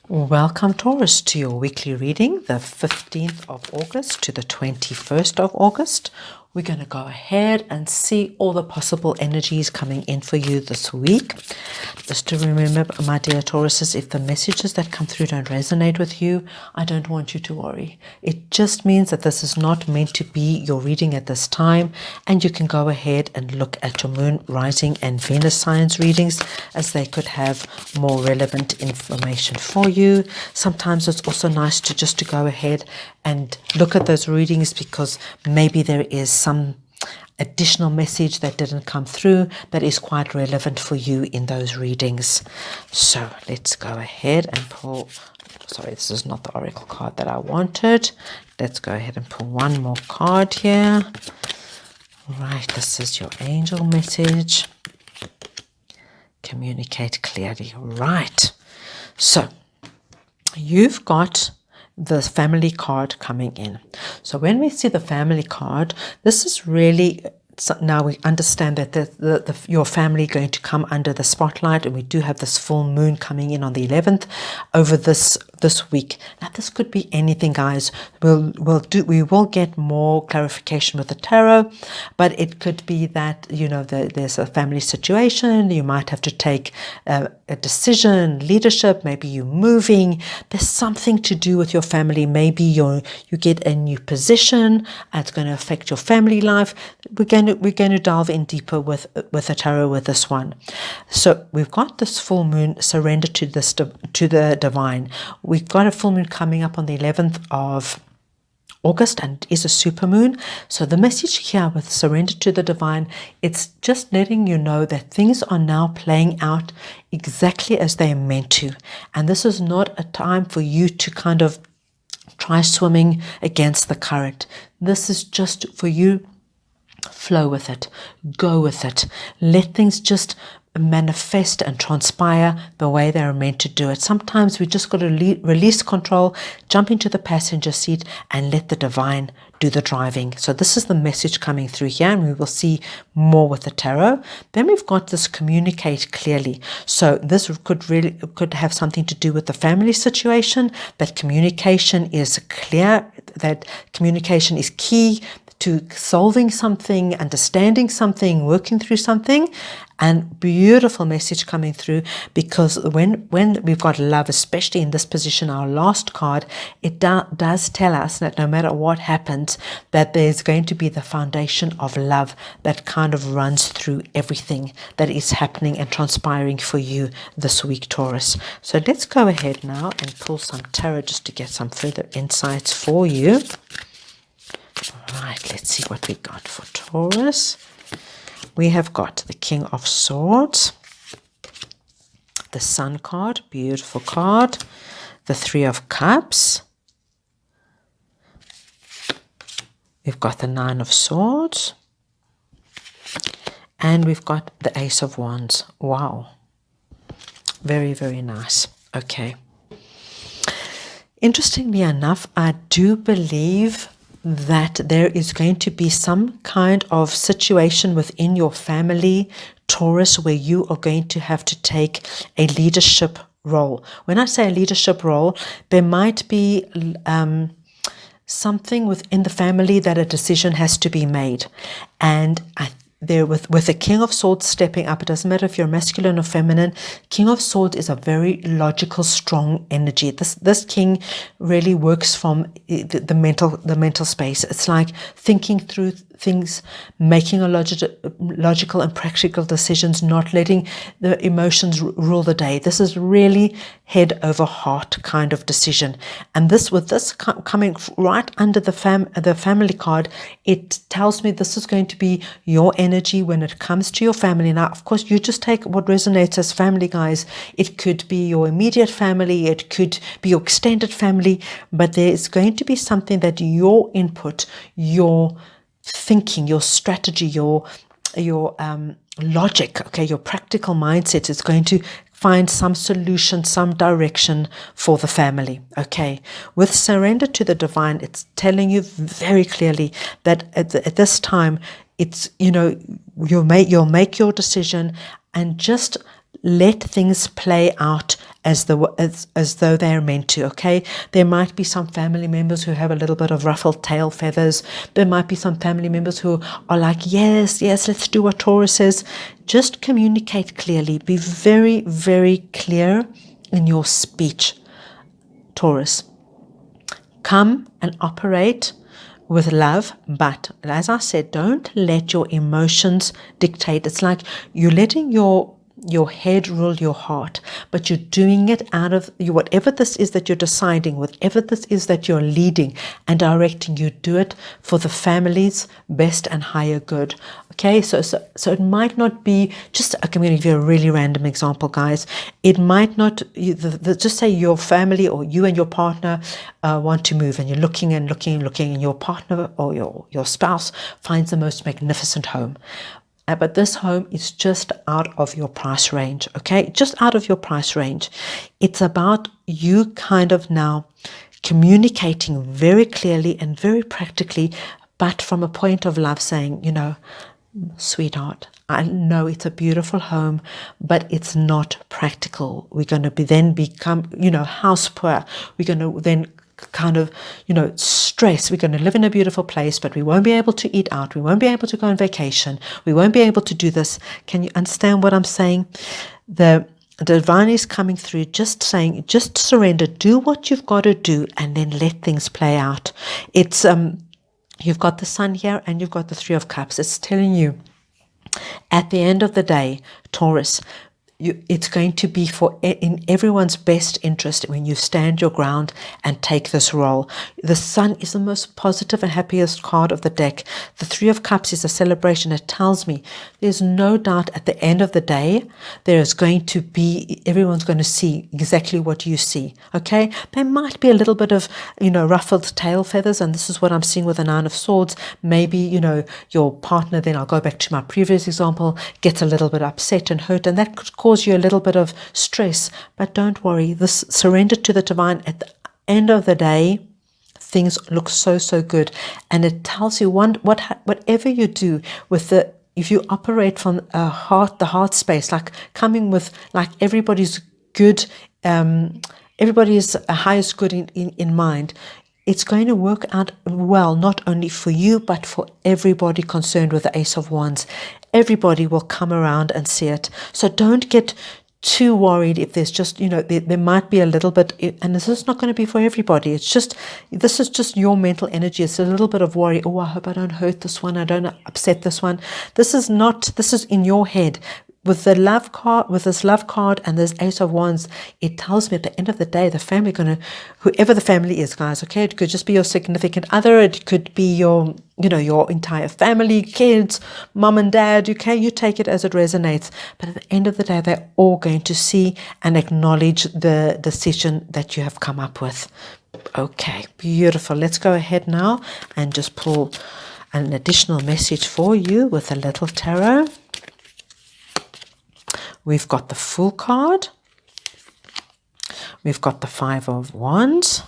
Welcome, Taurus, to your weekly reading, the 15th of August to the 21st of August. We're going to go ahead and see all the possible energies coming in for you this week. Just to remember, my dear Tauruses, if the messages that come through don't resonate with you, I don't want you to worry. It just means that this is not meant to be your reading at this time, and you can go ahead and look at your moon, rising, and Venus signs readings, as they could have more relevant information for you. Sometimes it's also nice to go ahead and look at those readings, because maybe there is some additional message that didn't come through that is quite relevant for you in those readings. So let's go ahead and pull, sorry, this is not the oracle card that I wanted. Let's go ahead and pull one more card here. Right, this is your angel message. Communicate clearly. Right, so you've got the family card coming in. So when we see the family card, this is really, so now we understand that your family going to come under the spotlight, and we do have this full moon coming in on the 11th over this week. Now this could be anything, guys. We will get more clarification with the tarot, but it could be that, you know, there's a family situation. You might have to take a decision, leadership. Maybe you're moving. There's something to do with your family. Maybe you get a new position. It's going to affect your family life. We're going to delve in deeper with the tarot with this one. So we've got this full moon, surrender to the divine. We've got a full moon coming up on the 11th of August, and it is a super moon. So the message here with surrender to the divine, it's just letting you know that things are now playing out exactly as they are meant to. And this is not a time for you to kind of try swimming against the current. This is just for you. Flow with it, go with it, let things just manifest and transpire the way they're meant to do it. Sometimes we just got to release control, jump into the passenger seat, and let the divine do the driving. So this is the message coming through here, and we will see more with the tarot. Then we've got this communicate clearly. So this could have something to do with the family situation, that communication is clear, that communication is key to solving something, understanding something, working through something. And beautiful message coming through, because when we've got love, especially in this position, our last card, it does tell us that no matter what happens, that there's going to be the foundation of love that kind of runs through everything that is happening and transpiring for you this week, Taurus. So let's go ahead now and pull some tarot just to get some further insights for you. All right, let's see what we got for Taurus. We have got the King of Swords, the Sun card, beautiful card, the Three of Cups. We've got the Nine of Swords, and we've got the Ace of Wands. Wow, very, very nice. Okay. Interestingly enough, I do believe that there is going to be some kind of situation within your family, Taurus, where you are going to have to take a leadership role. When I say a leadership role, there might be something within the family that a decision has to be made. And there with the King of Swords stepping up, it doesn't matter if you're masculine or feminine. King of Swords is a very logical, strong energy. This king really works from the mental space. It's like thinking through things, making a logical and practical decisions, not letting the emotions rule the day. This is really head over heart kind of decision. And with this coming right under the family card, it tells me this is going to be your energy when it comes to your family. Now, of course, you just take what resonates as family, guys. It could be your immediate family, it could be your extended family, but there's going to be something that your input, your thinking, your strategy, your logic, okay, your practical mindset is going to find some solution, some direction for the family. Okay, with surrender to the divine, it's telling you very clearly that at this time, it's, you know, you'll make your decision, and just let things play out as though they are meant to, okay? There might be some family members who have a little bit of ruffled tail feathers. There might be some family members who are like, yes, let's do what Taurus says. Just communicate clearly. Be very, very clear in your speech, Taurus. Come and operate with love, but as I said, don't let your emotions dictate. It's like you're letting your head rule your heart, but you're doing it out of whatever this is that you're deciding, whatever this is that you're leading and directing, you do it for the family's best and higher good. Okay, so it might not be just, I'm going to give you a really random example, guys. It might not, just say your family or you and your partner want to move, and you're looking and your partner or your spouse finds the most magnificent home. But this home is just out of your price range, okay? Just out of your price range. It's about you kind of now communicating very clearly and very practically, but from a point of love, saying, sweetheart, I know it's a beautiful home, but it's not practical. We're going to then become, house poor. We're going to then kind of, stress. We're going to live in a beautiful place, but we won't be able to eat out. We won't be able to go on vacation. We won't be able to do this. Can you understand what I'm saying? The divine is coming through, just saying, just surrender, do what you've got to do, and then let things play out. It's, you've got the Sun here and you've got the Three of Cups. It's telling you, at the end of the day, Taurus, it's going to be in everyone's best interest when you stand your ground and take this role. The Sun is the most positive and happiest card of the deck. The Three of Cups is a celebration. It tells me there's no doubt at the end of the day, everyone's going to see exactly what you see. Okay? There might be a little bit of, ruffled tail feathers, and this is what I'm seeing with the Nine of Swords. Maybe, your partner, then I'll go back to my previous example, gets a little bit upset and hurt, and that could cause you a little bit of stress. But don't worry, this surrender to the divine. At the end of the day, things look so good, and it tells you whatever you do with if you operate from the heart space, like coming with like everybody's good, everybody's highest good in mind, it's going to work out well, not only for you, but for everybody concerned with the Ace of Wands. Everybody will come around and see it. So don't get too worried if there's just, there might be a little bit, and this is not going to be for everybody. This is just your mental energy. It's a little bit of worry. Oh, I hope I don't hurt this one. I don't upset this one. This is in your head. With this love card and this Ace of Wands, it tells me at the end of the day, the family whoever the family is, guys, okay? It could just be your significant other. It could be your entire family, kids, mom and dad, okay? You take it as it resonates. But at the end of the day, they're all going to see and acknowledge the decision that you have come up with. Okay, beautiful. Let's go ahead now and just pull an additional message for you with a little tarot. We've got the Fool card. We've got the Five of Wands.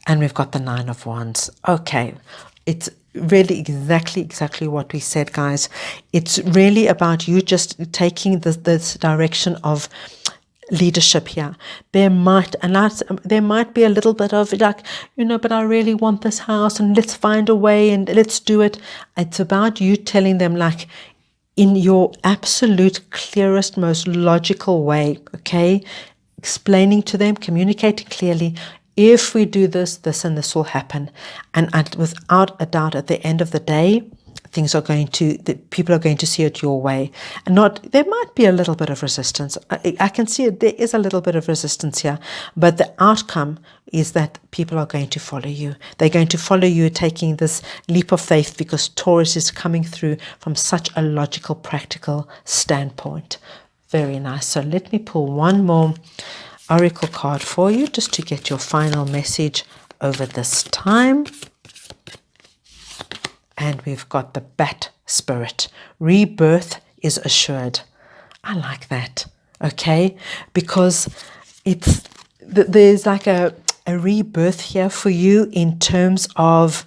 And we've got the Nine of Wands. Okay, it's really exactly what we said, guys. It's really about you just taking this direction of leadership here. There might be a little bit of like, but I really want this house, and let's find a way and let's do it. It's about you telling them, like, in your absolute clearest, most logical way, okay? Explaining to them, communicating clearly, if we do this, this and this will happen. And without a doubt, at the end of the day, people are going to see it your way. And there might be a little bit of resistance. I can see it, there is a little bit of resistance here, but the outcome is that people are going to follow you. They're going to follow you, taking this leap of faith, because Taurus is coming through from such a logical, practical standpoint. Very nice. So let me pull one more oracle card for you, just to get your final message over this time. And we've got the Bat Spirit. Rebirth is assured. I like that, okay? Because there's like a rebirth here for you in terms of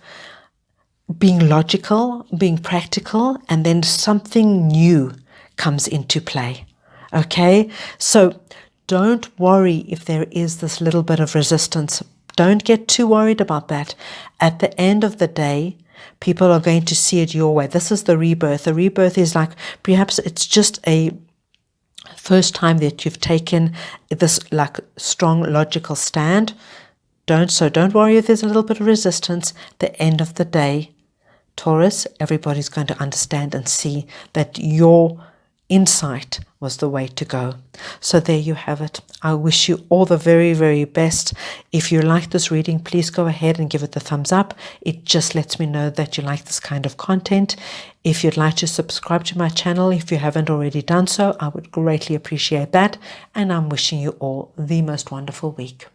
being logical, being practical, and then something new comes into play. Okay, so don't worry if there is this little bit of resistance. Don't get too worried about that. At the end of the day, people are going to see it your way. This is the rebirth. The rebirth is like, perhaps it's just a first time that you've taken this like strong logical stand. Don't worry if there's a little bit of resistance. At the end of the day, Taurus, everybody's going to understand and see that your insight was the way to go. So there you have it. I wish you all the very, very best. If you like this reading, please go ahead and give it the thumbs up. It just lets me know that you like this kind of content. If you'd like to subscribe to my channel, if you haven't already done so, I would greatly appreciate that. And I'm wishing you all the most wonderful week.